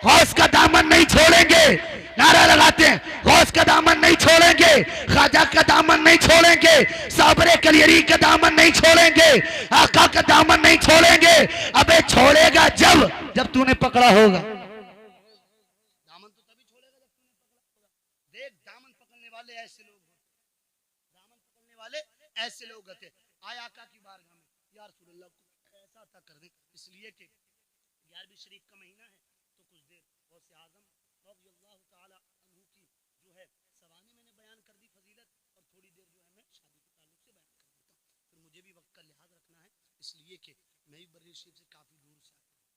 गौस का दामन नहीं छोड़ेंगे। नारा लगाते हैं, गौस का दामन नहीं छोड़ेंगे, ख्वाजा का दामन नहीं छोड़ेंगे, साबरे कलियरी का दामन नहीं छोड़ेंगे, आका का दामन नहीं छोड़ेंगे। अबे छोड़ेगा जब तूने पकड़ा होगा। दामन तो तभी छोड़ेगा जब तूने पकड़ा होगा। देख, दामन पकड़ने वाले ऐसे लोग होते, दामन पकड़ने वाले ऐसे लोग होते। आए आका की बारगाह में, या रसूलल्लाह को ऐसा अता कर दे, इसलिए कि 11वीं शरीफ का महीना है, तो कुछ देर गौस आजम रज़ियल्लाहु ताला अन्हु की जो है सवाने मैंने बयान कर दी फजीलत, और थोड़ी देर जो है मैं शादी के ताल्लुक से बयान कर देता हूँ। फिर मुझे भी वक्त का लिहाज रखना है, इसलिए कि मैं भी बरेली शरीफ से काफी दूर से आता हूँ,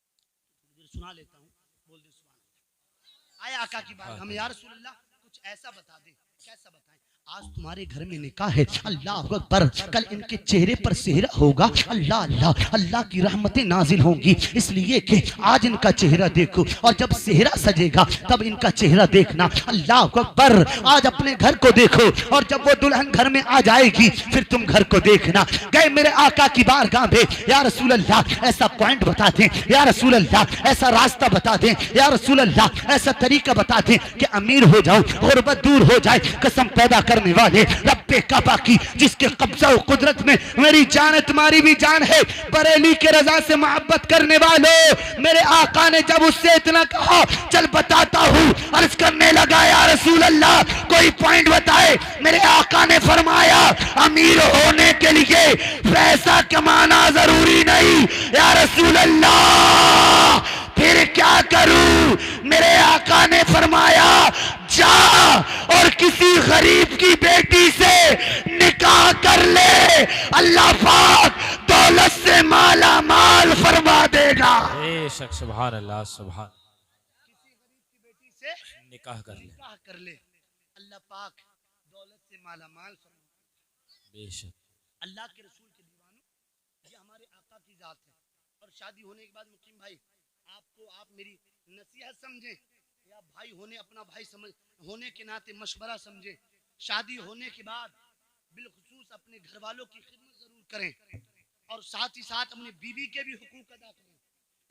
तो थोड़ी देर सुना लेता हूँ। बोल दे सुभान अल्लाह। आए आका की बात, हमें या रसूलल्लाह कुछ ऐसा बता दे। कैसा बताएं? आज तुम्हारे घर में निकाह है, अल्लाह अकबर, कल इनके चेहरे पर सेहरा होगा, अल्लाह अल्लाह, अल्लाह की रहमतें नाजिल होंगी, इसलिए कि आज इनका चेहरा देखो, और जब सेहरा सजेगा तब इनका चेहरा देखना, अल्लाह अकबर। आज अपने घर को देखो, और जब वो दुल्हन घर में आ जाएगी फिर तुम घर को देखना। गए मेरे आका की बारगाह में, या रसूल अल्लाह ऐसा पॉइंट बता दें, या रसूल अल्लाह ऐसा रास्ता बता दें, या रसूल अल्लाह ऐसा तरीका बता दें कि अमीर हो जाऊं, गुर्बत दूर हो जाए। कसम पैदा करने वाले रब्बे काबा की, जिसके कब्जा और कुदरत में मेरी जान है, तुम्हारी भी जान है, बरेली के रजा से मोहब्बत करने वालों, मेरे आका ने जब उससे इतना कहा, चल बताता हूँ, अर्ज करने लगा, या रसूल अल्लाह कोई पॉइंट बताए। मेरे आका ने फरमाया, अमीर होने के लिए पैसा कमाना जरूरी नहीं, या रसूल अल्लाह फिर क्या करूं? मेरे आका ने फरमाया, जा और किसी गरीब की बेटी से निकाह कर ले, अल्लाह पाक दौलत से माला माल फरमा देगा। बेशक, सुभान अल्लाह, सुभान। किसी गरीब की बेटी से निकाह कर ले, अल्लाह पाक दौलत से माला माल फरमा देगा। बेशक, अल्लाह के रसूल के दीवानों, ये हमारे आका की जात है। और शादी होने के बाद मुकीम भाई, आपको आप मेरी नसीहत समझे, या भाई होने अपना भाई समझ होने के नाते मशवरा समझे, शादी होने के बाद बिलखुसूस अपने घर वालों की खिदमत जरूर करें, और साथ ही साथ अपनी बीवी के भी हुकूक अदा करें,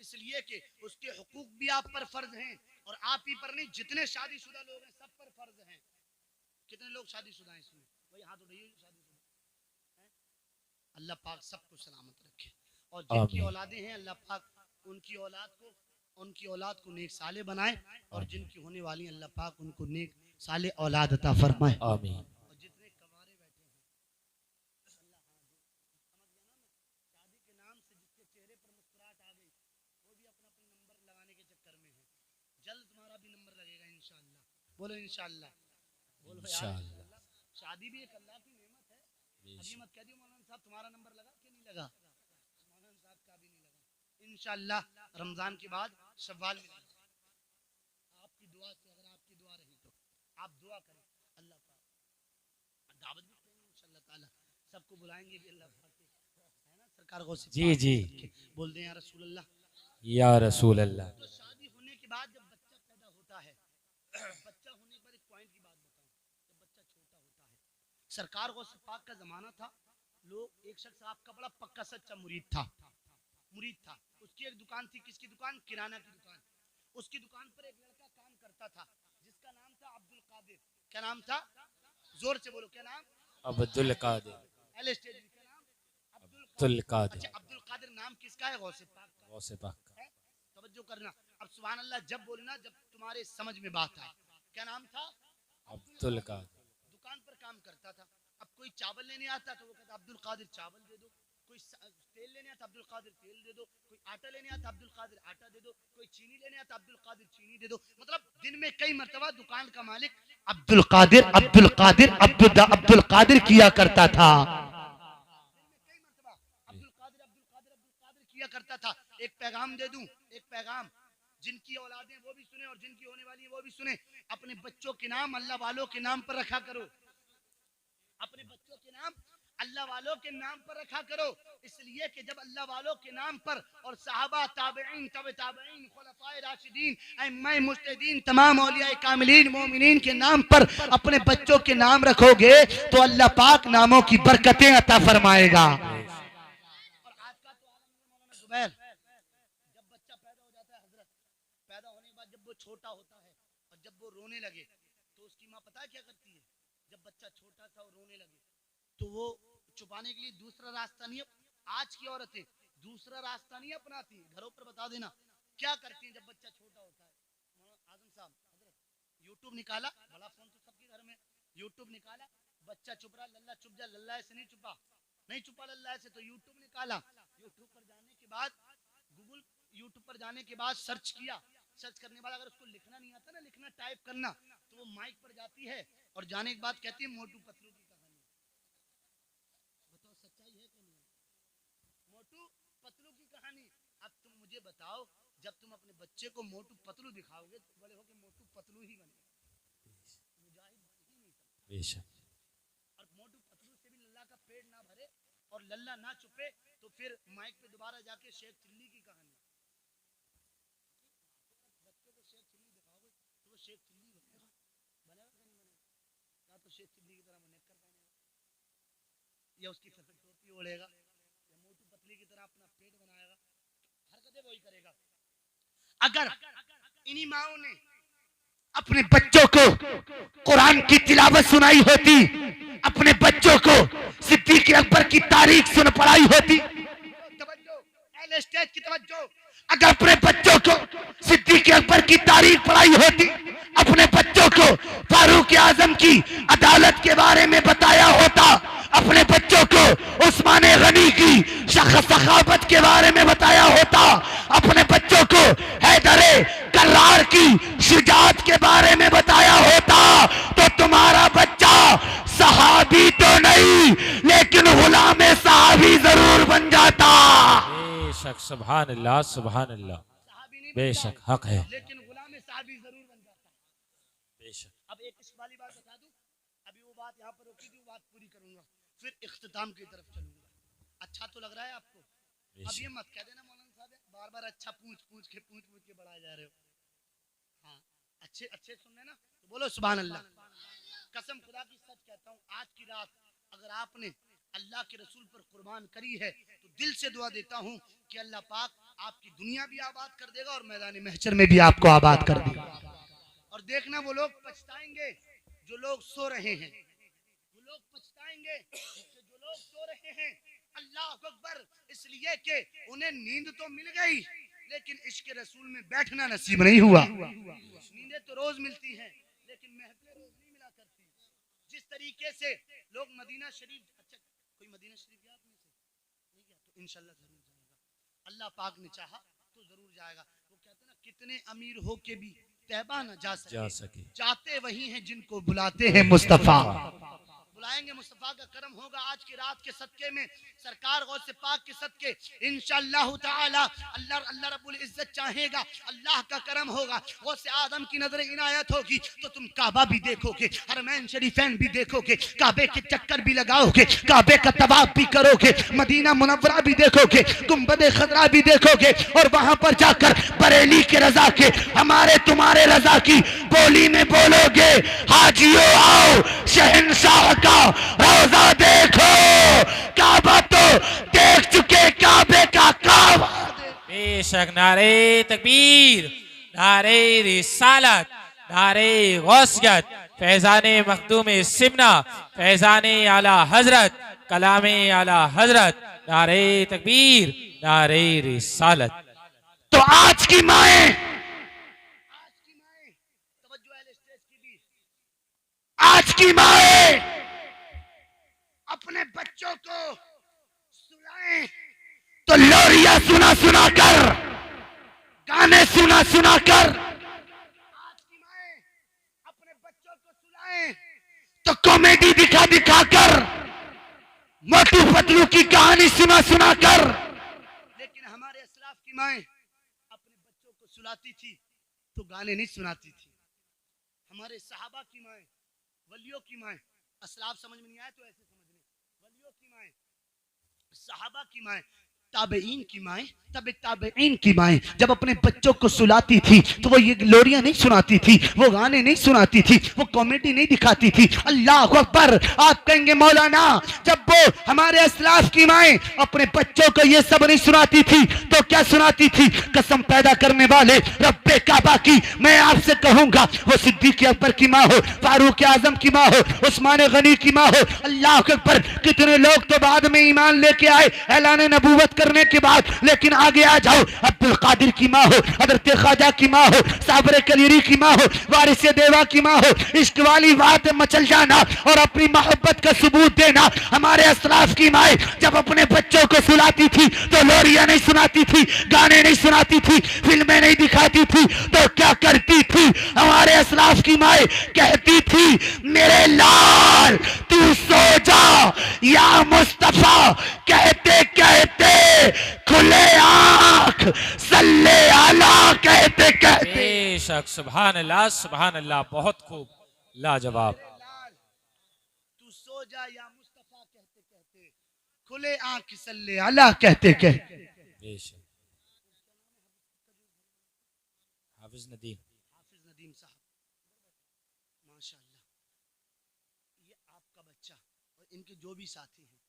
इसलिए कि उसके हुकूक भी आप पर फर्ज हैं, और आप ही पर नहीं, जितने शादीशुदा लोग हैं सब पर फर्ज हैं। कितने लोग शादीशुदा हैं इसमें? भाई हाथ उठाइए शादीशुदा हैं। अल्लाह पाक सबको सलामत रखे, और जिनकी औलादें हैं अल्लाह पाक उनकी औलाद को नेक साले बनाए, और जिनकी होने वाली अल्लाह पाक उनको नेक साले औलाद अता फरमाए, आमीन। और जितने कवारे बैठे हैं, शादी के नाम से जिसके चेहरे पर मुस्कुराहट आ गई, वो भी अपना अपना नंबर लगाने के चक्कर में है। जल्द तुम्हारा भी नंबर लगेगा इंशाअल्लाह। बोलो इंशाअल्लाह, बोलो इंशाअल्लाह। शादी भी एक अल्लाह की नेमत है। अभी मत कह दियो मौलाना साहब तुम्हारा नंबर लगा कि नहीं लगा, मौलाना साहब का भी नहीं लगा। इंशाअल्लाह रमजान के बाद शव्वाल में आपकी दुआ से, अगर आपकी दुआ रही तो आप दुआ करें, अल्लाह पाक दावत भी करेंगे इंशाअल्लाह ताला, सबको बुलाएंगे भी अल्लाह पाक, है ना सरकार को से। जी जी, बोल दें या रसूल अल्लाह, या रसूल अल्लाह। तो शादी होने के बाद जब बच्चा पैदा होता है, बच्चा होने पर एक पॉइंट की बात बताऊं, जब बच्चा छोटा होता है, सरकार को से पाक का जमाना था, लोग, एक शख्स आपका बड़ा पक्का सच्चा मुरीद था, उसकी एक दुकान थी। किसकी दुकान? किराना की दुकान। उसकी दुकान पर एक लड़का काम करता था जिसका नाम था अब्दुल कादिर। क्या नाम था? जोर से बोलो, क्या नाम? अब्दुल कादिर। क्या नाम? अब्दुल कादिर। अच्छा, अब्दुल कादिर नाम किसका है? गौसे पाक का। गौसे पाक का। तवज्जो करना, अब सुभान अल्लाह जब बोलना जब तुम्हारे समझ में बात आए। क्या नाम था? अब्दुल कादिर। दुकान पर काम करता था। अब कोई चावल लेने आता तो वो कहता अब्दुल कादिर चावल दे दो, कोई तेल लेने आता अब्दुल कादिर तेल दे दो, कोई आटा लेने आता अब्दुल कादिर आटा दे दो, कोई चीनी लेने आता अब्दुल कादिर चीनी दे दो। मतलब दिन में कई मर्तबा दुकान का मालिक अब्दुल कादिर अब्दुल कादिर अब्दुल कादिर किया करता था। कई मर्तबा अब्दुल कादिर अब्दुल कादिर अब्दुल कादिर किया करता था। एक पैगाम दे दूं, एक पैगाम, जिनकी औलादें वो भी सुने और जिनकी होने वाली है वो भी सुने। अपने बच्चों के नाम अल्लाह वालों के नाम पर रखा करो, अपने बच्चों के नाम अल्लाह वालों के नाम पर रखा करो, इसलिए कि जब अल्लाह वालों के नाम पर और सहाबा ताबईन तबे ताबईन खुलफाए राशिदीन अइम्माए मुज्तहिदीन तमाम औलियाए कामिलीन मोमिनीन के नाम पर अपने बच्चों के नाम रखोगे तो अल्लाह पाक नामों की बरकतें अता फरमाएगा। और आज का तो आलम मौलाना जुबैर, जब बच्चा पैदा हो जाता है हजरत, पैदा होने के बाद जब वो छोटा होता है और जब वो रोने लगे तो उसकी माँ पता है क्या करती है? जब बच्चा छोटा सा और रोने लगे तो वो छुपाने के लिए दूसरा रास्ता नहीं, आज की औरतें दूसरा रास्ता नहीं अपनाती। घरों पर बता देना क्या करती हैं जब बच्चा छोटा होता है। आजम साहब यूट्यूब निकाला, बड़ा फोन तो सबके घर में, यूट्यूब निकाला, बच्चा चुप रहा, लल्ला चुप जा, लल्ला ऐसे नहीं छुपा, नहीं छुपा लल्ला ऐसे, तो यूट्यूब निकाला, यूट्यूब पर जाने के बाद गूगल, यूट्यूब पर जाने के बाद सर्च किया, सर्च करने के बाद अगर उसको लिखना नहीं आता ना, लिखना टाइप करना, तो वो माइक पर जाती है और जाने के बाद कहती है मोटू पतलू की कहानी। बताओ सच्चाई है कि नहीं? मोटू पतलू की कहानी। अब तुम मुझे बताओ, जब तुम अपने बच्चे को मोटू पतलू दिखाओगे तो बड़े होके मोटू पतलू ही बनेगा, मुजाहिद बन ही नहीं सकता। बेशक। और मोटू पतलू से भी लल्ला का पेट ना भरे और लल्ला ना चुपे तो फिर माइक पे दोबारा जाके शेख चिल्ली की कहानी। बच्चे को शेख चिल्ली दिखाओगे तो वो शेख चिल्ली बनेगा, बनेगा कि नहीं बनेगा? या तो शेख चिल्ली की तरह मुनक्कर पहनेगा, या उसकी सफेद टोपी ओढ़ेगा, या मोटू पतली की तरह अपना पेट बनाएगा, हरकतें वही करेगा। अगर इन्हीं माओ ने अपने बच्चों को कुरान की तिलावत सुनाई होती, अपने बच्चों को सिद्दीक अकबर की तारीख सुन पढ़ाई होती, स्टेज की तवज्जो, अगर अपने बच्चों को सिद्दीक अकबर की तारीख पढ़ाई होती, अपने बच्चों को फारूक आजम की अदालत के बारे में बताया होता, अपने बच्चों को उस्मान गनी की सखावत के बारे में बताया होता, अपने बच्चों को हैदरे कर्रार की शुजाअत के बारे में बताया होता, तो तुम्हारा बच्चा सहाबी तो नहीं लेकिन गुलाम सहाबी जरूर बन जाता। बेशक, सुभान अल्लाह, सुभान अल्लाह, बेशक हक है, लेकिन गुलाम सहाबी जरूर बन जाता। बेशक। अब एक इश्क वाली बात बता दूं, अभी वो बात यहाँ पर रोकी थी, वो बात पूरी करूंगा, फिर इख्तिताम की तरफ चलूंगा। अच्छा तो लग रहा है आपको? अब ये मत कह देना मौलाना साहब बार बार अच्छा पूछ पूछ के बढ़ाए जा रहे हो। हाँ, अच्छे अच्छे सुनने ना तो बोलो सुभान अल्लाह। कसम खुदा की सच कहता हूँ, आज की रात अगर आपने अल्लाह के रसूल पर कुर्बान करी है तो दिल से दुआ देता हूँ कि अल्लाह पाक आपकी दुनिया भी आबाद कर देगा और मैदान महशर में भी आपको आबाद कर देगा। और देखना वो लोग पछताएंगे जो लोग सो रहे हैं, वो लोग पछताएंगे कि जो लोग सो रहे हैं। अल्लाह अकबर, इसलिए कि उन्हें नींद तो मिल गई लेकिन इश्क रसूल में बैठना नसीब नहीं हुआ। नींदें तो रोज मिलती हैं लेकिन महफिलें रोज नहीं मिला करती। जिस तरीके से लोग मदीना शरीफ, अच्छा कोई मदीना शरीफ गया आपने से नहीं गया तो इंशाल्लाह जरूर जाएगा, अल्लाह पाक ने चाहा तो जरूर जाएगा। वो कहते हैं ना, कितने अमीर हो के भी तैबा न जा सके, जाते वही हैं जिनको बुलाते हैं मुस्तफा। बुलाएंगे, मुस्तफा का करम होगा आज की रात के सदके में, सरकार गौसे पाक के सदके इंशाअल्लाह ताला। अल्लाह रब्बुल इज्जत चाहेगा, अल्लाह का करम होगा, गौसे आदम की नजर इनायत होगी तो तुम काबा भी देखोगे, हरमैन शरीफैन भी देखोगे, काबे के चक्कर भी लगाओगे, काबे का तवाफ भी करोगे, मदीना मुनव्वरा भी देखोगे, गुंबद खजरा भी देखोगे, और वहां पर जाकर बरेली के रजा के, हमारे तुम्हारे रजा की बोली में बोलोगे, हाजियो आओ शहंशाह का रोजा देखो, काबा तो देख चुके, काबे का काबा। बेशक, नारे तकबीर, नारे रिसालत, नारे गौसियत, फैजाने मखदूम सिमना, फैजाने आला हजरत, कलामे आला हजरत, नारे तकबीर, नारे रिसालत। तो आज की माएं, तवज्जो अहले स्टेज की भी, आज की माएं अपने बच्चों को सुलाएं तो लोरिया सुना सुना कर, गाने सुना सुना कर। आज की माएं अपने बच्चों को सुलाएं तो कॉमेडी दिखा दिखा कर, मोटू पतलू की कहानी सुना सुना कर। लेकिन हमारे असलाफ की माएं अपने बच्चों को सुलाती थी तो गाने नहीं सुनाती थी। हमारे सहाबा की माएं, वलियों की माएं, असलाफ समझ में नहीं आया तो ऐसे समझ लें, वलियों की माएं, सहाबा की माएं ताबईन की माएँ, तब ताबईन की माएँ जब अपने बच्चों को सुलाती थी तो वो ये लोरियां नहीं सुनाती थी, वो गाने नहीं सुनाती थी, वो कॉमेडी नहीं दिखाती थी। अल्लाह अकबर। आप कहेंगे मौलाना जब वो हमारे अस्लाफ की माएँ अपने बच्चों को ये सब नहीं सुनाती थी तो क्या सुनाती थी? कसम पैदा करने वाले रब्बे काबा की मैं आपसे कहूंगा, वो सिद्दीक अकबर की माँ हो, फारूक आजम की माँ हो, उस्मान गनी की माँ हो, अल्लाह अकबर। कितने लोग तो बाद में ईमान लेके आए ऐलान नबूवत करने के बाद, लेकिन आगे आ जाओ, अब्दुल कादिर की माँ हो, हजरत ख्वाजा की माँ हो, साबरे कलीरी की माँ हो, वारिस देवा की माँ हो, इश्क वाली बात मचल जाना और अपनी मोहब्बत का सबूत देना। हमारे असलाफ की माँ जब अपने बच्चों को सुलाती थी तो लोरियां नहीं सुनाती थी, गाने नहीं सुनाती थी, फिल्में नहीं दिखाती थी, तो क्या करती थी? हमारे असलाफ की माँ कहती थी मेरे लाल तू सो जा या मुस्तफा, कहते कहते खुले आंख सल्ले आला, कहते कहते बेशक सुभान अल्लाह, बहुत खूब, लाजवाब। तू सो जा या मुस्तफा, कहते कहते खुले आंख सल्ले आला, कहते कहते। बेशक हाफिज नदीम साहब माशाअल्लाह, ये आपका बच्चा और इनके जो भी साथी हैं,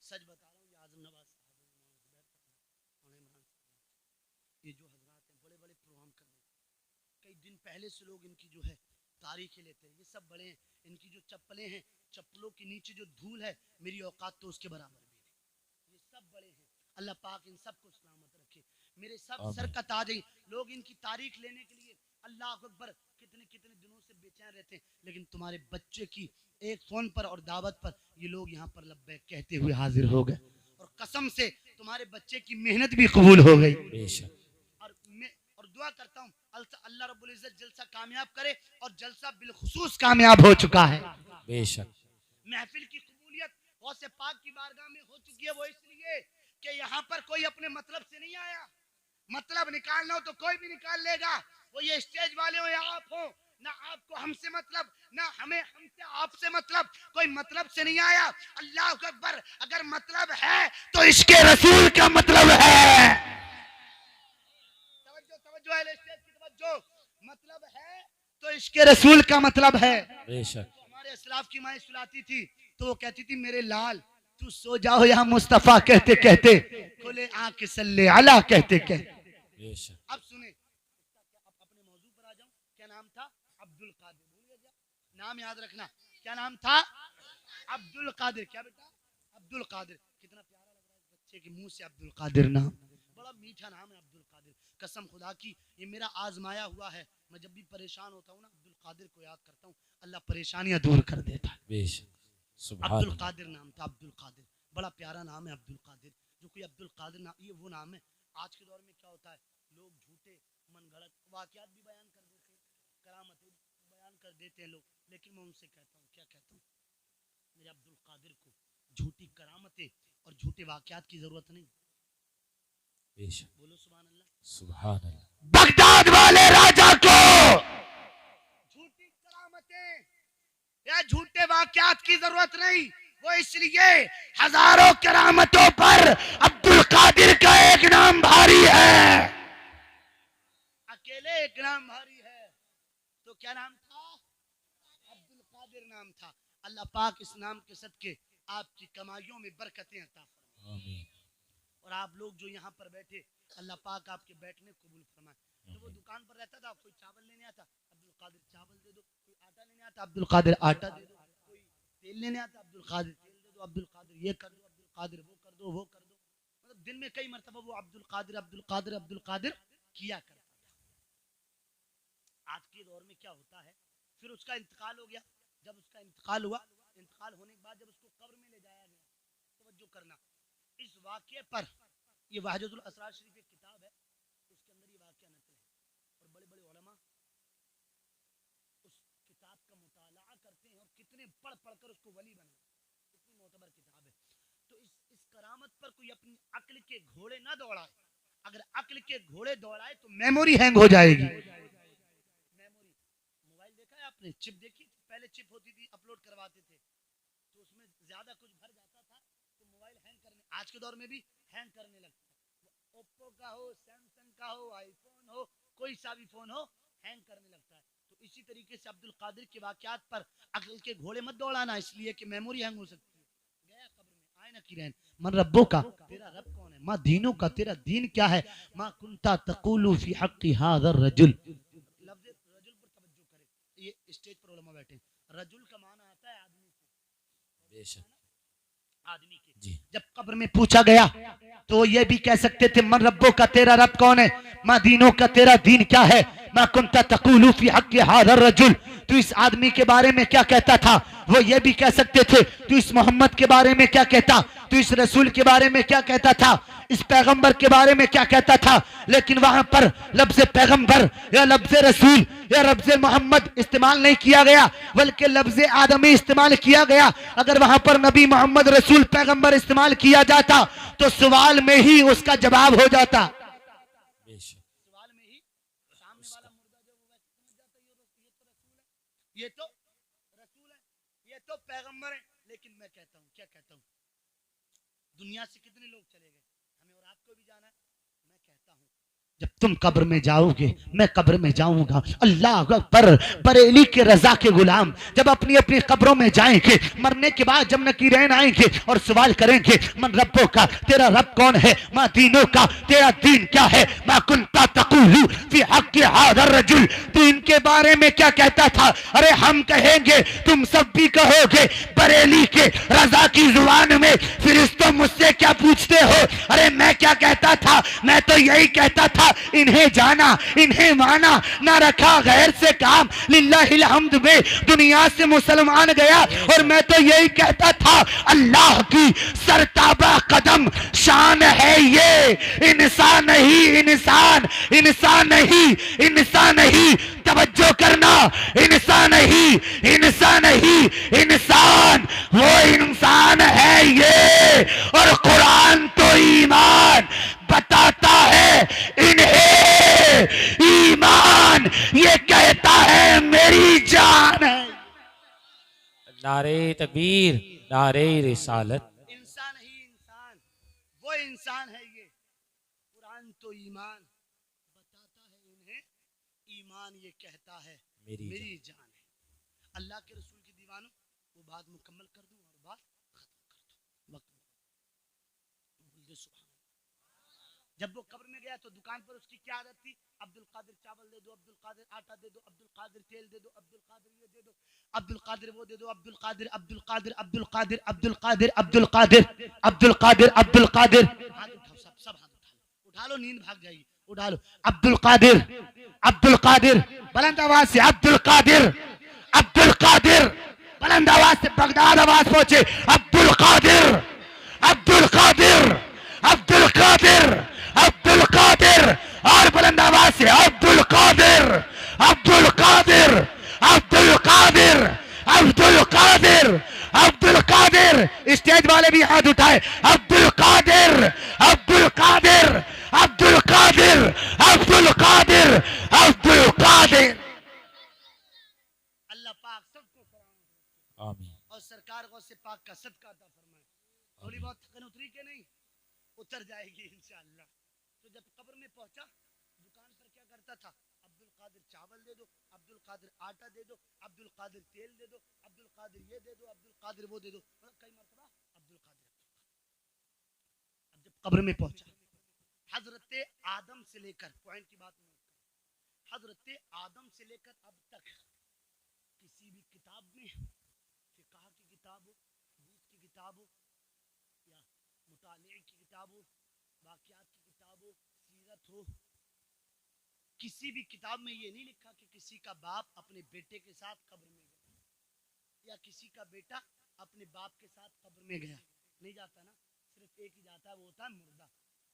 सच बता रहा हूँ, ये आजम नवाज साहब, ये जो हजरात हैं बड़े बड़े प्रोग्राम कर रहे हैं, कई दिन पहले से लोग इनकी जो है तारीखें लेते हैं। ये सब बड़े हैं, इनकी जो चप्पलें हैं, चप्पलों के नीचे जो धूल है मेरी औकात तो उसके बराबर भी नहीं। ये सब बड़े हैं, अल्लाह पाक इन सबको सलामत रखे। मेरे सब सर का ताज है। लोग इनकी तारीख लेने के लिए अल्लाह अकबर कितने कितने दिनों से बेचैन रहते हैं, लेकिन तुम्हारे बच्चे की एक फोन पर और दावत पर ये लोग यहाँ पर लब्बैक कहते हुए हाजिर हो गए, और कसम से तुम्हारे बच्चे की मेहनत भी कबूल हो गई। और मैं और दुआ करता हूँ अल्लाह रब्बुल इज्जत जलसा कामयाब करे, और जलसा बिलखुसूस कामयाब हो चुका है। बेशक महफिल की कबूलियत गौसे पाक की बारगाह में हो चुकी है। वो इसलिए कि यहाँ पर कोई अपने मतलब से नहीं आया। मतलब निकालना हो तो कोई भी निकाल लेगा, वो ये स्टेज वाले हो या आप हो, ना आपको हमसे मतलब, ना हमें हमसे आपसे मतलब, कोई मतलब से नहीं आया। अल्लाह अकबर। अगर मतलब है तो इसके रसूल का मतलब है। तवज्जो तवज्जो है, स्टेज की तवज्जो। मतलब है तो इसके रसूल का मतलब है। बेशक हमारे असलाफ की माँ सुलाती थी तो वो कहती थी मेरे लाल तू सो जाओ या मुस्तफा, कहते कहते खुले आंख सल्ले आला, कहते कहते। अब सुने, अब अपने मौजू पर आ जाऊं। क्या नाम था? अब्दुल कादिर। भूल गया? नाम याद रखना। क्या नाम था? अब्दुल कादिर। क्या बेटा? अब्दुल कादिर। कितना प्यारा लग रहा है बच्चे के मुंह से अब्दुल कादिर नाम, बड़ा मीठा नाम है अब्दुल कादिर। कसम खुदा की ये मेरा आजमाया हुआ है। मैं जब भी परेशान होता हूँ ना अब्दुल कादिर को याद करता हूँ, अल्लाह परेशानियां दूर कर देता है। अब्दुल कादिर नाम था, अब्दुल कादिर। बड़ा प्यारा नाम है अब्दुल कादिर। जो कोई अब्दुल कादिर नाम, ये वो नाम है। आज के दौर में क्या होता है, लोग झूठे मनगढ़ंत वाकयात भी बयान कर देते हैं, करामतें बयान कर देते हैं लोग, लेकिन मैं उनसे कहता हूँ, क्या कहता हूँ, मेरे अब्दुल कादिर को झूठी करामतें और झूठे वाकयात की जरूरत नहीं। बोलो सुभान अल्लाह। सुभान अल्लाह। बगदाद वाले राजा को झूठी करामतें या झूठे वाकयात की जरूरत नहीं। वो इसलिए हजारों करामतों पर अब्दुल कादिर का एक नाम भारी है, अकेले एक नाम भारी है। तो क्या नाम था? अब्दुल कादिर नाम था। अल्लाह पाक इस नाम के सदके आपकी कमाइयों में बरकतें अता फरमाए। और आप लोग जो यहाँ पर बैठे, अल्लाह पाक आपके बैठने कबूल फरमाए। तो वो दुकान पर रहता था, कोई चावल लेने आता, अब्दुल कादिर चावल दे दो, कोई आटा लेने आता, अब्दुल कादिर आटा दे दो, कोई तेल लेने आता, अब्दुल कादिर तेल दे दो, अब्दुल कादिर ये कर दो, अब्दुल कादिर वो कर दो, वो कर दो। मतलब दिन में कई मरतबा वो अब्दुल कादिर अब्दुल कादिर अब्दुल कादिर किया करता था। आज के दौर में क्या होता है, फिर उसका इंतकाल हो गया। जब उसका इंतकाल हुआ, इंतकाल होने के बाद जब उसको कब्र में ले जाया गया, तवज्जो करना, इस वाक़े पर, ये वाहिदतुल असरार शरीफ एक किताब है, उसके अंदर ये वाक़या नकल है, और बड़े बड़े उलमा उस किताब का मुताला करते हैं और कितने पढ़ पढ़ कर उसको वली बनाते हैं। इतनी मोतबर किताब है। तो इस करामत पर कोई अपनी अक्ल के घोड़े ना दौड़ाए। अगर अक्ल के घोड़े दौड़ाए तो मेमोरी हैंग हो जाएगी। मेमोरी, मोबाइल देखा है आपने? चिप देखी? पहले चिप होती थी, अपलोड करवाते थे, तो उसमें ज्यादा कुछ भर जाता था तो मोबाइल हैंग करने, आज के दौर में भी हैंग करने लगता है। ओप्पो का हो, सैमसंग का हो, आईफोन हो, कोई सा भी फोन हो, हैंग करने लगता है। तो इसी तरीके से अब्दुल कादिर के वाकयात पर अकल के घोड़े मत दौड़ाना, इसलिए कि मेमोरी हैंग हो सकती है। गया कब्र में, आए ना किरैन, मन रब्बो का, तेरा रब कौन है, माँ दीनों का, तेरा दीन क्या है, माँ कुंता तकुलु फी हक्की हाज़र रजुल। लफ्ज़ रजुल पर तवज्जो करें, ये स्टेज पर उलमा बैठे हैं। रजुल का माना आता है आदमी से, बेशक आदमी के। जी। जब कब्र में पूछा गया तो ये भी कह सकते थे, मन रब्बो का, तेरा रब कौन है, माँ दीनों का, तेरा दीन क्या है, माँ कुंता तकुलु फी हक्की हाज़र रजुल, तू इस आदमी के बारे में क्या कहता था। वो ये भी कह सकते थे, तू इस मोहम्मद के बारे में क्या कहता, तू इस रसूल के बारे में क्या कहता था, इस पैगंबर के बारे में क्या कहता था। लेकिन वहां पर लफ्ज़ पैगंबर या लफ्ज़ रसूल या लफ्ज़ मोहम्मद इस्तेमाल नहीं किया गया, बल्कि लफ्ज़ आदमी इस्तेमाल किया गया। अगर वहां पर नबी मोहम्मद रसूल पैगंबर इस्तेमाल किया जाता तो सवाल में ही उसका जवाब हो जाता। बेशक सवाल में ही सामने वाला मुर्दा जो वो समझ जाता, ये तो रसूल है, ये तो पैगंबर है। लेकिन मैं कहता हूँ, क्या कहता हूँ, दुनिया से कितने लोग चले गए, हमें और आपको भी जाना है। मैं कहता हूँ जब तुम कब्र में जाओगे, मैं कब्र में जाऊंगा, अल्लाह अकबर, बरेली के रजा के गुलाम जब अपनी अपनी कब्रों में जाएंगे, मरने के बाद जब नकीरैन आएंगे और सवाल करेंगे, मन रब्बों का, तेरा रब कौन है, माँ दीनों का, तेरा दीन क्या है, माँ कुंता तकुलु फी हक्की हाज़र रजुल, तू इनके बारे में क्या कहता था। अरे हम कहेंगे, तुम सब भी कहोगे, बरेली के रजा की जुबान में, फिर तुम मुझसे क्या पूछते हो। अरे मैं क्या कहता था, मैं तो यही कहता था, इन्हें जाना, इन्हें माना, ना रखा गैर से काम, लिल्लाहिल हम्द में दुनिया से मुसलमान गया। और मैं तो यही कहता था, अल्लाह की सरताबा कदम शान है ये, इंसान नहीं, इंसान, इंसान नहीं, इंसान नहीं, तवज्जो करना, इंसान नहीं, इंसान नहीं, इंसान, वो इंसान है ये। और कुरान तो ईमान बताता है इन्हें, ईमान ये कहता है मेरी जान है। नारे तकबीर, नारे रिसालत। इंसान ही इंसान, वो इंसान है ये। कुरान तो ईमान बताता है इन्हें, ईमान ये कहता है मेरी जान है। अल्लाह के रसूल की दीवानों, वो बात मुकम्मल कर दूं और बात खत्म कर दूं। वक्त बोल दे सुभान। जब वो कब्र में गया तो दुकान पर उसकी क्या आदत थी, अब्दुल कादिर चावल दे दो, अब्दुल कादिर आटा दे दो, अब्दुल कादिर तेल दे दो, अब्दुल कादिर ये दे दो, अब्दुल कादिर वो दे दो, अब्दुल कादिर, अब्दुल कादिर, अब्दुल कादिर, अब्दुल कादिर, अब्दुल कादिर, अब्दुल कादिर, अब्दुल कादिर। हाथ उठाओ, सब हाथ उठा लो, नींद भाग जाएगी, उठा लो। अब्दुल कादिर, अब्दुल कादिर, बुलंद आवाज से अब्दुल कादिर, अब्दुल कादिर, बुलंद आवाज से, बगदाद आवाज पहुंचे, अब्दुल कादिर, अब्दुल कादिर, अब्दुल कादिर, अब्दुल कादिर, और बुलंद आवाज से अब्दुल कादिर, अब्दुल कादिर, अब्दुल कादिर, अब्दुल कादिर, अब्दुल कादिर। स्टेज वाले भी हाथ उठाए, अब्दुल कादिर, अब्दुल कादिर, अब्दुल कादिर, अब्दुल कादिर, अब्दुल कादिर। अल्लाह पाक सबको सलामत आमीन। और सरकार गौसे पाक का सदका अता फरमाए। थोड़ी बहुत थकन उतरी के नहीं, उतर जाएगी इंशाअल्लाह। तो जब कब्र में पहुंचा, दुकान पर क्या करता था, अब्दुल कादिर चावल दे दो, अब्दुल कादिर आटा दे दो, अब्दुल कादिर तेल दे दो, अब्दुल कादिर ये दे दो, अब्दुल कादिर वो दे दो, कई मरतबा अब्दुल कादिर। अब जब कब्र में पहुंचा, हजरत आदम से लेकर, पॉइंट की बात नहीं, हजरत आदम से लेकर अब तक किसी भी किताब में, फिक़ह की किताब हो, हदीस की किताब हो, या मुताले की किताब हो, वाक़यात की किताब हो, सीरत हो, किसी भी किताब में ये नहीं लिखा कि किसी का बाप अपने बेटे के साथ कब्र में गया, या किसी का बेटा अपने बाप के साथ कब्र में गया। नहीं जाता ना, सिर्फ एक ही जाता है, वो होता है मुर्दा,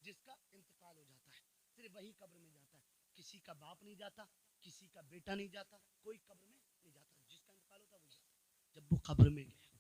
जिसका इंतकाल हो जाता है, सिर्फ वही कब्र में जाता है। किसी का बाप नहीं जाता, किसी का बेटा नहीं जाता, कोई कब्र में नहीं जाता, जिसका इंतकाल होता है वो जाता है। जब वो कब्र में गया,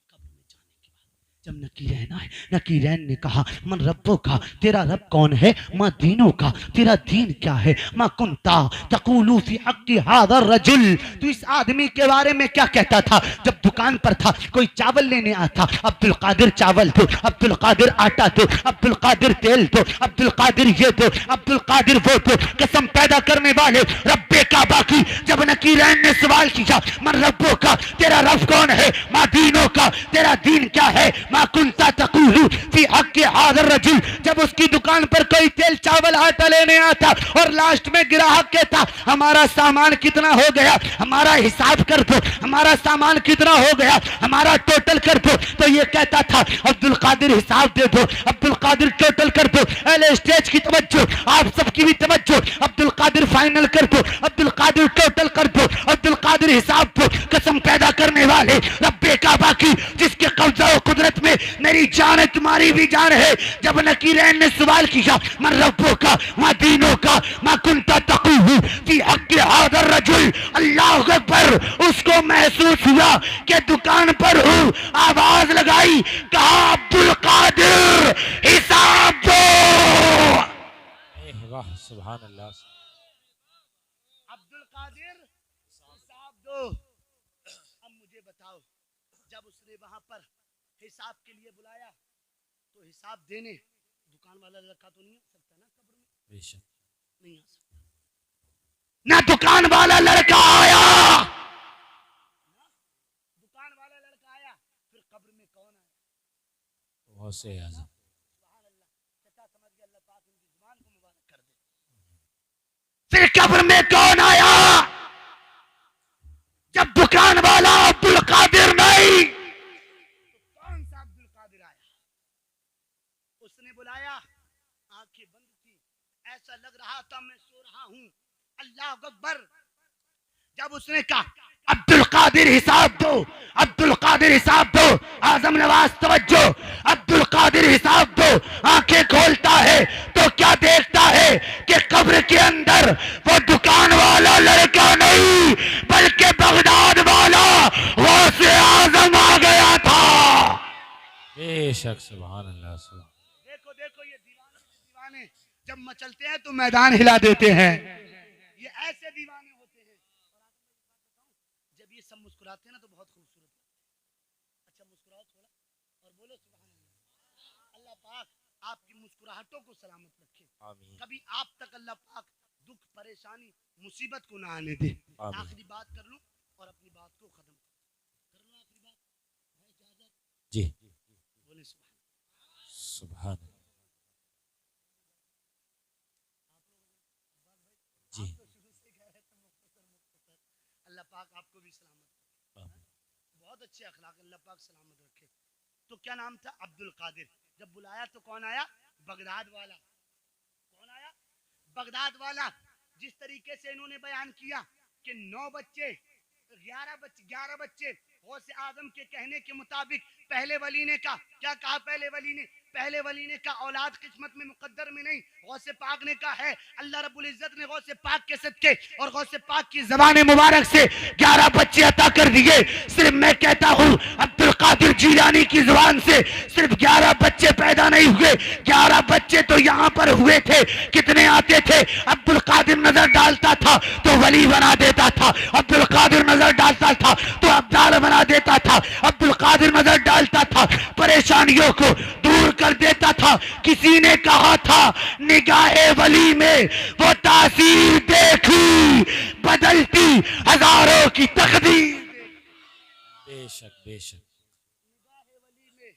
कब्र में जाने के बाद जब नकीरैन आए, नकीरैन ने कहा मन रब्बो का, तेरा रब कौन है, माँ दीनों का, तेरा दीन क्या है, माँ कुंता तकूलू फी हक्की हाज़ा रजुल, तू इस आदमी के बारे में क्या कहता था। जब दुकान पर था, कोई चावल लेने आता, अब्दुल कादिर चावल दो, अब्दुल कादिर आटा दो, अब्दुल कादिर तेल दो, अब्दुल कादिर ये दो, अब्दुल कादिर वो दो। कसम पैदा करने वाले रब्बे काबा की, जब नकीरैन ने सवाल किया मन रब्बो का, तेरा रब कौन है, माँ दीनों का, तेरा दीन क्या है, माँ कुंता तकूलू फी हक्की हाज़ा रजुल, जब उसकी दुकान पर कोई तेल चावल आटा लेने आता और लास्ट में ग्राहक कहता हमारा सामान कितना हो गया, हमारा हिसाब कर दो, हमारा सामान कितना हो गया, हमारा टोटल कर दो, तो ये कहता था अब्दुल कादिर हिसाब दे दो, अब्दुल कादिर टोटल कर दो। अरे स्टेज की तवज्जो, आप सबकी भी तवज्जो, अब्दुल कादिर फाइनल कर दो, अब्दुल कादिर टोटल कर दो, अब्दुल कादिर हिसाब दो। कसम पैदा करने वाले रब्बे काबा की, जिसके कब्जा और कुदरत में मेरी जान है, तुम्हारी भी जान है। जब नकीरैन ने सवाल किया मन रब्बो का, माँ दीनों का, माँ कुंता तकूलू फी हक्की हाज़ा रजुल, अल्लाह अकबर, उसको महसूस हुआ कि दुकान पर हूँ। आवाज लगाई, कहा अब्दुल कादिर हिसाब दो। वाह सुभान अल्लाह। अब्दुल कादिर हिसाब दो। अब मुझे बताओ, जब उसने वहां पर हिसाब के लिए बुलाया तो हिसाब देने दुकान वाला लड़का तो नहीं आ सकता ना, कब्र में बेशक नहीं आ सकता ना। दुकान वाला लड़का आया, दुकान वाला लड़का आया, फिर कब्र में कौन आया? गौसे आज़म। फिर कब्र में कौन आया? जब दुकान वाला अब्दुल कादिर नहीं, तो कौन सा अब्दुल कादिर आया? उसने बुलाया, आंखें बंद थी, ऐसा लग रहा था मैं सो रहा हूं। अल्लाह अकबर। जब उसने कहा अब्दुल कादिर हिसाब दो, अब्दुल कादिर हिसाब दो, आजम नवाज तवज्जो, अब्दुल कादिर हिसाब दो, आंखें खोलता है तो क्या देखता है कि कब्र के अंदर वो दुकान वाला लड़का नहीं, बल्कि बगदाद वाला गौसे आजम आ गया था। बेशक सुभान अल्लाह। देखो देखो, ये दीवाने जब मचलते हैं तो मैदान हिला देते हैं, ये ऐसे दीवाने होते हैं। जब ये सब मुस्कुराते हैं ना तो बहुत खूबसूरत लगता है। अच्छा मुस्कुराओ थोड़ा और बोलो सुभान अल्लाह। अल्लाह पाक आपकी मुस्कुराहटों को सलामत रखे, आमीन। कभी आप तक अल्लाह पाक दुख परेशानी मुसीबत को ना आने दे। आमीन। आखिरी बात कर लूं और अपनी बात को खत्म कर लूं। आखिरी बात है इजाजत? जी बोले सुभान। सुभान। जी अल्लाह पाक आपको भी सलामत रखे, बहुत अच्छे अखलाक अल्लाह पाक सलामत रखे। तो क्या नाम था? अब्दुल कादिर। जब बुलाया तो कौन आया? बगदाद वाला। कौन आया? बगदाद वाला। जिस तरीके से इन्होंने बयान किया कि 9 बच्चे 11 बच्चे गौसे आजम के कहने के मुताबिक पहले वली ने कहा, क्या कहा पहले वली ने कहा औलाद किस्मत में मुकद्दर में नहीं, गौसे पाक ने कहा है। अल्लाह रब्बुल इज्जत ने गौसे पाक के सदके और गौसे पाक की ज़बान मुबारक से 11 बच्चे अता कर दिए। सिर्फ मैं कहता हूँ अब्दुल कादिर जीलानी की जुबान से सिर्फ 11 बच्चे पैदा नहीं हुए, 11 बच्चे तो यहाँ पर हुए थे। कितने आते थे? अब्दुल कादिर नजर डालता था तो वली बना देता था, अब्दुल कादिर नजर डालता था तो अब्दाल बना देता था, अब्दुल कादिर नजर डालता था परेशानियों को दूर कर देता था। किसी ने कहा था निगाहे वली में वो तासीर देखी, बदलती हजारों की तकदीर। बेशक बेशक। निगाहे वली में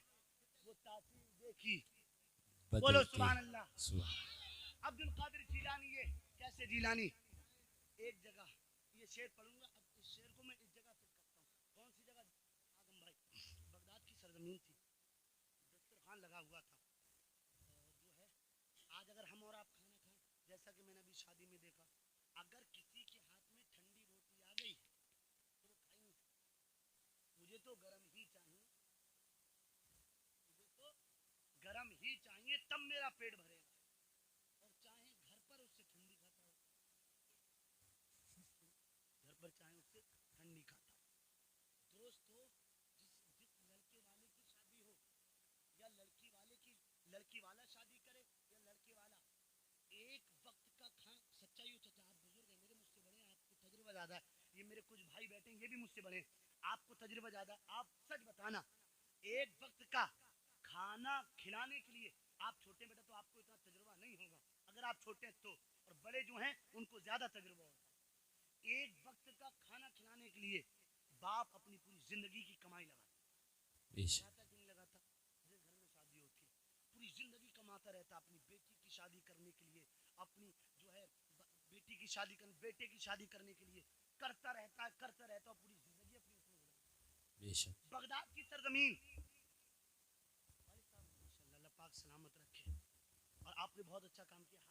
वो तासीर देखी। बोलो सुभान अल्लाह। अब्दुल कादिर जीलानी, ये कैसे जीलानी? एक जगह ये शेर पढ़ूंगा, अब इस शेर को मैं इस जगह पे करता हूँ। कौन सी जगह? आदम भाई, बगदाद की सरजमीन थी, दस्तरखान लगा हुआ था, जो है आज अगर हम और आप खाना खाएं, जैसा कि मैंने अभी शादी में देखा, अगर किसी के हाथ में ठंडी रोटी आ गई तो वो खाई नहीं सकता। मुझे तो गर्म ही चाहिए, मुझे तो गर्म ही चाहिए, तब मेरा पेट भरेगा। और चाहे घर पर उससे ठंडी खाता हो, घर पर चाहे उससे ठंडी खाता हो। दोस्तों, जिस लड़के वाले की शादी हो, मेरे कुछ भाई बैठे ये भी मुझसे बड़े, आपको तजुर्बा ज्यादा, आप सच बताना, एक वक्त का खाना खिलाने के लिए आप छोटे बेटा तो आपको इतना तजुर्बा नहीं होगा, अगर आप छोटे हैं तो, और बड़े जो हैं उनको ज्यादा तजुर्बा होगा। एक वक्त का खाना खिलाने के लिए बाप अपनी पूरी जिंदगी की कमाई लगाता नहीं लगाता, जिस घर में शादी होती है पूरी जिंदगी कमाता रहता अपनी बेटी की शादी करने के लिए, अपनी जो है बेटी की शादी करने, बेटे की शादी करने के लिए करता रहता पूरी जिंदगी अपनी उसमें। बगदाद की सरजमीन अल्लाह पाक सलामत रखे, और आपने बहुत अच्छा काम किया,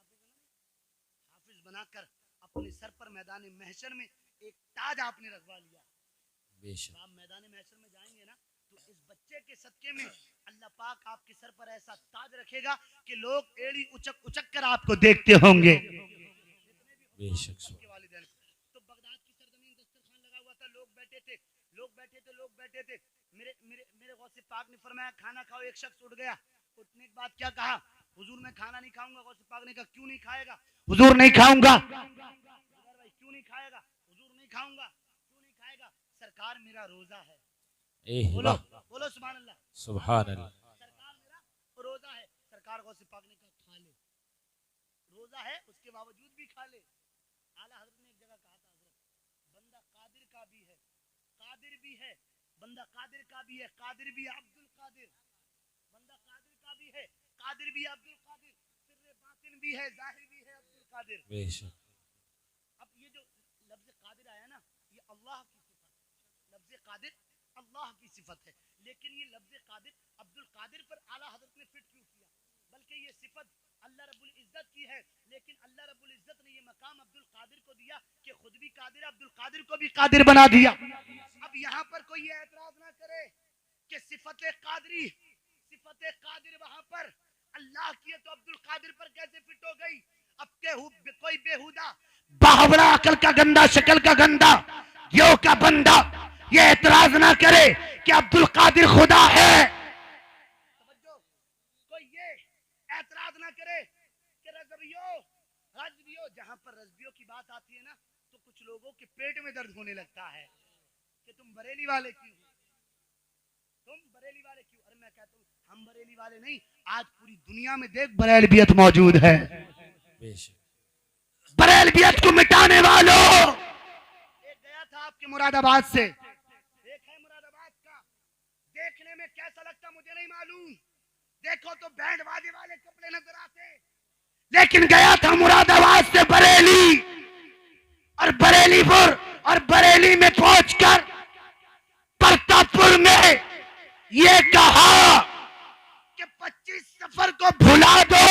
हाफिज बनाकर अपने सर पर मैदान महशर में एक ताज आपने रखवा लिया। आप मैदान महशर में जाएंगे ना तो इस बच्चे के सदके में अल्लाह पाक आपके सर पर ऐसा ताज रखेगा कि लोग एड़ी उचक उचक कर आपको देखते होंगे। तो बगदाद की सरजमीन दस्तरखान लगा हुआ था, लोग बैठे थे। मेरे गौसे पाक ने फरमाया खाना खाओ, एक शख्स उठ गया, उठने के बाद क्या कहा, हुजूर मैं खाना नहीं खाऊंगा। गौसे पाक ने कहा क्यों नहीं खाएगा? हुजूर नहीं खाऊंगा। क्यों नहीं खाएगा? हुजूर नहीं खाऊंगा। क्यों नहीं खाएगा? सरकार मेरा रोजा है। बोलो बोलो सुभान अल्लाह, सुभान अल्लाह। सरकार मेरा रोजा है। सरकार गौसे पाक ने कहा खा ले, रोजा है उसके बावजूद भी खा ले। आला हज़रत ने एक जगह कहा था, हज़रत बंदा कादिर का भी है, कादिर भी है, बंदा कादिर का भी है, कादिर भी अब्दुल कादिर, बंदा कादिर का भी है, कादिर भी अब्दुल कादिर, सिर्रे बातिन भी है, जाहिर भी है अब्दुल कादिर। अब ये जो लफ्ज़ कादिर आया ना, ये अल्लाह की सिफत है, लफ्ज़ कादिर अल्लाह की सिफत है, लेकिन ये लफ्ज़ कादिर अब्दुल कादिर पर आला हज़रत ने फिट क्यों किया? बल्कि ये सिफत अल्लाह रब्बुल इज्जत की है, लेकिन अल्लाह रब्बुल इज्जत ने ये मकाम अब्दुल कादिर को दिया कि खुद भी कादिर, अब्दुल कादिर को भी कादिर बना दिया। अब यहाँ पर कोई ये एतराज ना करे कि सिफत कादिर वहां पर अल्लाह की है तो अब्दुल कादिर पर कैसे फिट हो गई? अब कोई बेहुदा बावड़ा अकल का गंदा, शक्ल का गंदा, यो का बंदा ये एतराज ना करे कि अब्दुल कादिर खुदा है। कोई ये एतराज ना करे कि रज़वियो, जहां पर रज़वियों की बात आती है ना तो कुछ लोगों के पेट में दर्द होने लगता है कि तुम बरेली वाले क्यों, अरे मैं कहता हूँ हम बरेली वाले नहीं, आज पूरी दुनिया में देख बरेलवियत मौजूद है। बरेलवियत को मिटाने वालों, एक गया था आपके मुरादाबाद से, एक है मुरादाबाद का, देखने में कैसा लगता मुझे नहीं मालूम, देखो तो बैंड बाजे वाले कपड़े नजर आते, लेकिन गया था मुरादाबाद से बरेली, और बरेलीपुर, और बरेली में पहुंचकर प्रतापपुर में ये कहा कि 25 सफर को भुला दो।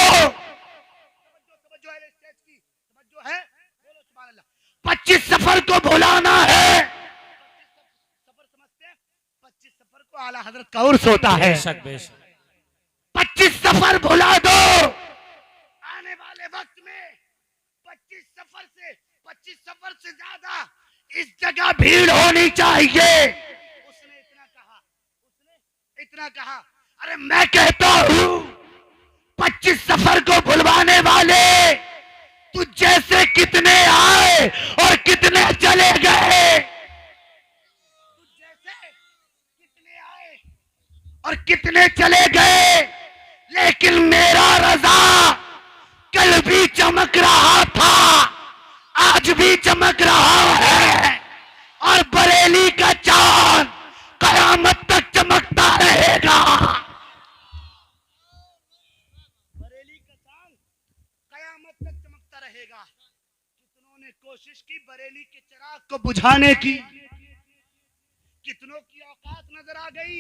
समझो है, बोलो सुभान अल्लाह। 25 सफर को भुलाना है। सफर समझते हैं? 25 सफर को आला हजरत का उर्स होता है। 25 सफर भुला दो। आने वाले वक्त में 25 सफर से ज्यादा इस जगह भीड़ होनी चाहिए। उसने इतना कहा, अरे मैं कहता हूं 25 सफर को भुलवाने वाले तुझ जैसे कितने आए और कितने चले गए, तुझ जैसे कितने आए और कितने चले गए, लेकिन मेरा रज़ा कल भी चमक रहा था, आज भी चमक रहा है, और बरेली का चांद कयामत तक चमकता रहेगा। बरेली का चांद कयामत तक चमकता रहेगा। कितनों ने कोशिश की बरेली के चिराग को बुझाने की, कितनों की औकात नजर आ गई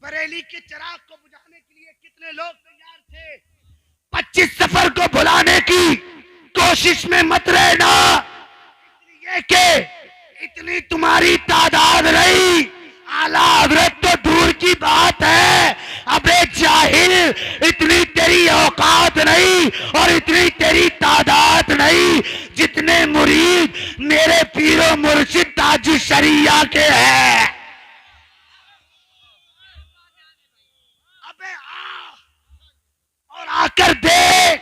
बरेली के चिराग को बुझाने के लिए, कितने लोग तैयार थे। 25 सफर को भुलाने की कोशिश में मत रहना, इसलिए कि इतनी तुम्हारी तादाद रही, आला हज़रत तो दूर की बात है, अबे जाहिल इतनी तेरी औकात नहीं और इतनी तेरी तादाद नहीं जितने मुरीद मेरे पीरो मुर्शिद ताजु शरिया के हैं। अबे और आकर देख,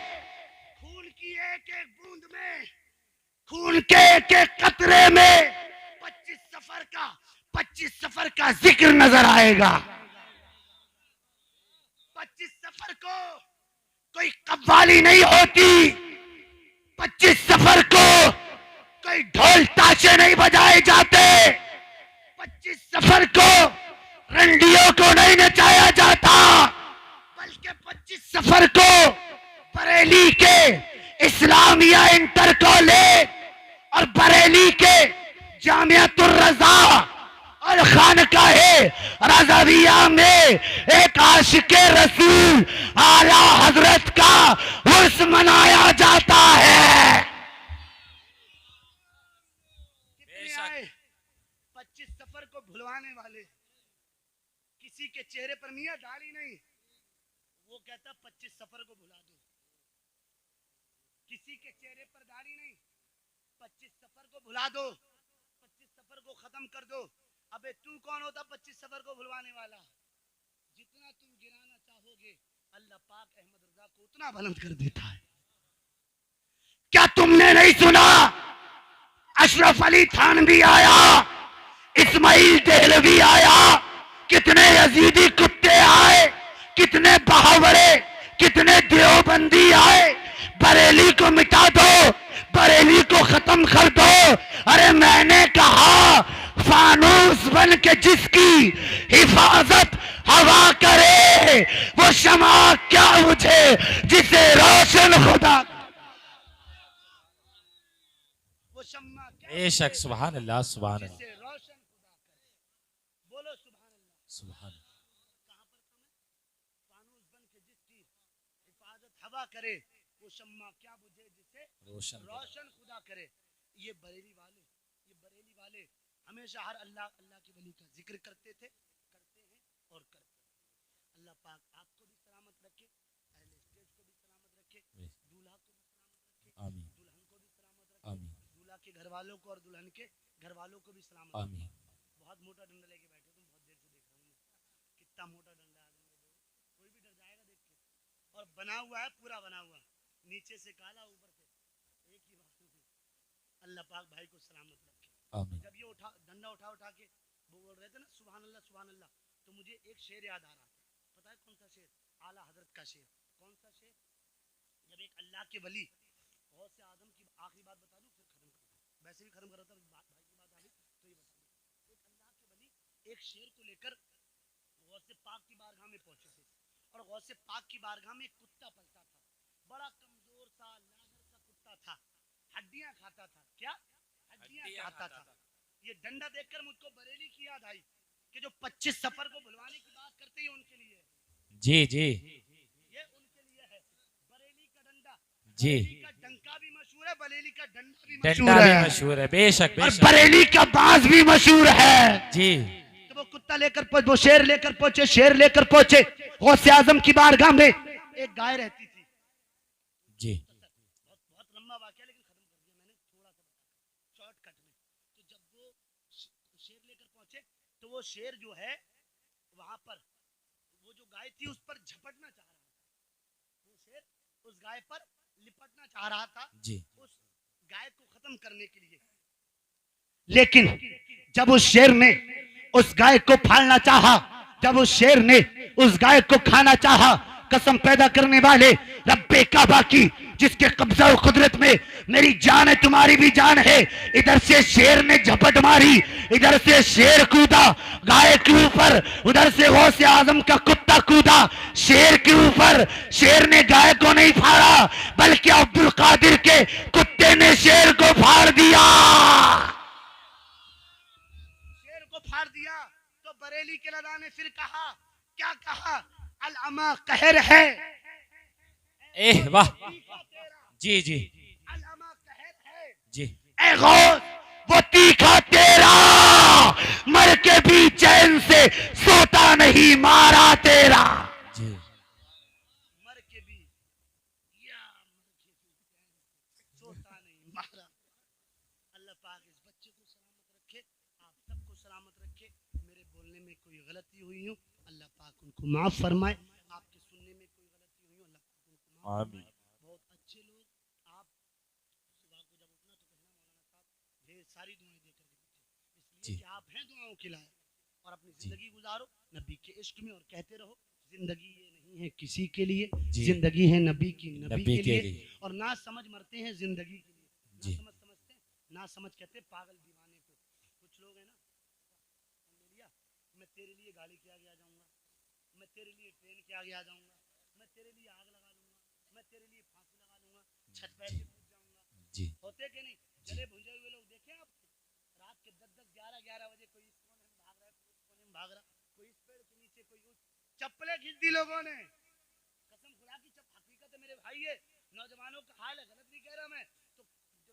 खून के एक एक कतरे में 25 सफर का जिक्र नजर आएगा। 25 सफर को कोई कव्वाली नहीं होती, 25 सफर को कोई ढोल ताशे नहीं बजाए जाते, 25 सफर को रंडियों को नहीं नचाया जाता, बल्कि 25 सफर को बरेली के इस्लामिया इंटर कॉलेज और बरेली के जामियातुर रजा और खानकाहे रज़ाविया में एक आशिके रसूल आला हजरत का उर्स मनाया जाता है। कितने आए 25 सफर को भुलवाने वाले, किसी के चेहरे पर मियां दाढ़ी नहीं, वो कहता 25 सफर को भुला दो। किसी के चेहरे पर दाढ़ी नहीं, 25 सफर को भुला दो, 25 सफर को खत्म कर दो। अबे तू कौन होता 25 सफर को भुलवाने वाला? जितना तुम गिराना चाहोगे अल्लाह पाक अहमद रजा को उतना बुलंद कर देता है। क्या तुमने नहीं सुना अशरफ अली थानवी आया, इस्माइल देहलवी आया, कितने यजीदी कुत्ते आए, कितने बहावरे, कितने देवबंदी आए, बरेली को मिटा दो, बरेली को खत्म कर दो। अरे मैंने कहा फानूस बन के जिसकी हिफाजत हवा करे, वो शमा क्या मुझे जिसे रोशन खुदा, वो शम्मा क्या बेशक सुभान अल्लाह सुभान अल्लाह जिसे रोशन खुदा करे। बोलो सुभान अल्लाह। सुभान कहां पर फानूस बन के जिसकी हिफाजत हवा करे, वो शम्मा क्या बुझे जिसे रोशन खुदा करे। ये बरेली वाले, ये बरेली वाले हमेशा हर अल्लाह अल्लाह के वली का जिक्र करते थे, करते हैं और करते हैं। अल्लाह पाक आपको भी सलामत रखे, अहले स्टेज को भी सलामत रखे, दूल्हा को भी सलामत रखे, आमीन दुल्हन को भी सलामत रखे, आमीन दूल्हा के घर वालों को और दुल्हन के घर वालों को भी सलामत आमीन। रखे। बहुत मोटा डंडा लेके बैठे, तुम बहुत देर से देख रहा हूँ कितना मोटा डंडा है, कोई भी डर जाएगा देख के। और बना हुआ है, पूरा बना हुआ, नीचे से काला ऊपर से एक ही बात। अल्लाह पाक भाई को सलामत रखे। आमीन। जब ये डंडा उठा के वो बोल रहे थे ना सुभान अल्लाह, तो मुझे एक शेर याद आ रहा था। पता है कौन सा शेर? आला हजरत का शेर। कौन सा शेर? जब एक अल्लाह के वली गौस आजम की आखिरी बात बता दूं फिर खत्म कर दूं, वैसे भी खत्म कर रहा था, भाई की बात आ गई तो ये बता दूं। एक अल्लाह के वली एक शेर को लेकर गौस पाक की बारगाह में पहुंचे थे, और गौस पाक की बारगाह में एक कुत्ता पलता था, बड़ा कमजोर सा लागर सा कुत्ता था, हड्डियां खाता था। क्या? हड्डियां खाता था। ये डंडा देखकर मुझको बरेली की याद आई कि जो 25 सफर को भुलवाने की बात करते हैं उनके लिए जी जी ये उनके लिए है बरेली का डंडा। जी, बरेली का डंका भी मशहूर है, बरेली का डंडा भी डंडा मशहूर भी है, मशहूर है। बेशक और बेशक बरेली का बांस भी मशहूर है जी। तो वो कुत्ता लेकर वो शेर लेकर पहुंचे, शेर लेकर पहुंचे गौसे आजम की बारगाह में। एक गाय रहती थी जी बहुत लंबा वाकया, लेकिन खत्म कर दिया मैंने थोड़ा सा शॉर्टकट में। तो जब वो शेर लेकर पहुंचे तो वो शेर जो है वहां पर वो जो गाय थी उस पर झपटना चाह रहा था, वो शेर उस गाय पर लिपटना चाह रहा था जी उस गाय को खत्म करने के लिए। लेकिन जब उस शेर ने उस गाय को फाड़ना चाहा, जब उस शेर ने उस गाय को खाना चाहा, कसम पैदा करने वाले रब्बे काबा की जिसके कब्जा और कुदरत में मेरी जान है, तुम्हारी भी जान है, इधर से शेर ने झपट मारी, इधर से शेर कूदा गाय के ऊपर, उधर से गौसे आजम का कुत्ता कूदा शेर के ऊपर। शेर ने गाय को नहीं फाड़ा बल्कि अब्दुल कादिर के कुत्ते ने शेर को फाड़ दिया, शेर को फाड़ दिया। तो बरेली के लदा ने फिर कहा, क्या कहा? अल अमा कहर है, एह वाह जी जी अल अमा कहर है, जी ए गौस वो तीखा तेरा, मर के भी चैन से सोता नहीं मारा तेरा, जी मर के भी सोता नहीं मारा। अल्लाह पाक इस बच्चे को सलामत रखे, आप सबको सलामत रखे। मेरे बोलने में कोई गलती हुई हो अल्लाह पाक उनको माफ फरमाए, आपके सुनने में कोई गलती हुई हो अल्लाह पाक उनको माफ आमीन। फरमाए। बहुत अच्छे लोग, आप सुबह को जब उठना तो कहना मौलाना साहब ढेर सारी दुआएं देकर के, इसलिए जी। कि आप हैं दुआओं के लायक। और अपनी जिंदगी गुजारो नबी के इश्क में और कहते रहो जिंदगी ये नहीं है किसी के लिए, जी। जिंदगी है नबी की नबी नबी के के लिए। लिए। और ना समझ मरते हैं जिंदगी के लिए, ना जी। समझ समझते हैं, ना समझ कहते हैं पागल दीवाने को। कुछ लोग हैं ना, ले लिया, मैं तेरे लिए गाड़ी के आगे आ जाऊंगा, मैं तेरे लिए ट्रेन के आगे आ जाऊंगा, मैं तेरे लिए आग लगा लूंगा, मैं तेरे लिए फांसी लगा लूंगा, छत पे ऐसे कूद जाऊंगा। जी। होते कि नहीं? जले भुंजे हुए लोग देखे आप रात के 10-10, 11-11 बजे कोई इस कोने में भाग रहा है, कोई इस कोने में भाग रहा, कोई इस पेड़ के नीचे, कोई उस, चप्पलें खींच दी लोगों ने। कसम खुदा की, जब हकीकत है मेरे भाई, ये नौजवानों का हाल है, गलत नहीं कह रहा मैं, तो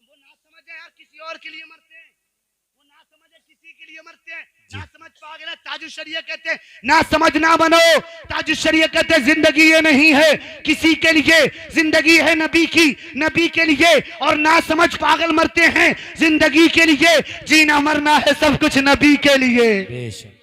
वो ना समझे यार किसी और के लिए मरते हैं, वो ना समझे किसी के लिए मरते हैं, ना समझ पागल है। ताजुश शरीयत कहते हैं ना समझ ना बनो, ताजुश शरीयत कहते हैं जिंदगी ये नहीं है किसी के लिए, जिंदगी है नबी की नबी के लिए। और ना समझ पागल मरते हैं जिंदगी के लिए, जीना मरना है सब कुछ नबी के लिए। बेशक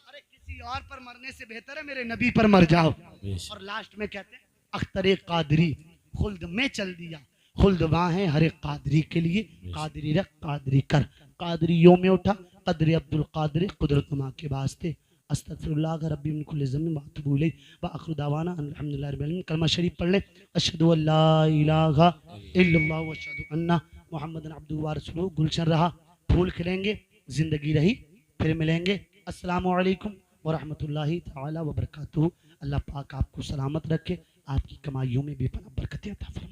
अरे किसी और पर मरने से बेहतर है मेरे नबी पर मर जाओ। बेशक। और लास्ट में कहते हैं अख्तर कादरी खुल्द में चल दिया, खुल्द वहाँ है हर एक कादरी के लिए, कादरी रख कादरी कर, कादरियों में उठा कदर अब्दुल कादर कुदरत मा के वास्ते। अस्तगफिरुल्लाह रब्बी मिन कुल्लि ज़म्बिन व अतूबु इलैह व आखिरु दावाना अल्हम्दुलिल्लाहि रब्बिल आलमीन। कलमा शरीफ पढ़ ले, अशहदु अल्ला इलाहा इल्लल्लाह व अशहदु अन्ना मुहम्मदन अब्दुहु व रसूलुहु। गुलशन रहा, फूल खिलेंगे, जिंदगी रही, फिर मिलेंगे। अस्सलामु अलैकुम व रहमतुल्लाहि तआला व बरकातुहू। अल्लाह पाक आपको सलामत रखे, आपकी कमाइयों में बेपनाह बरकतें अता फरमाए।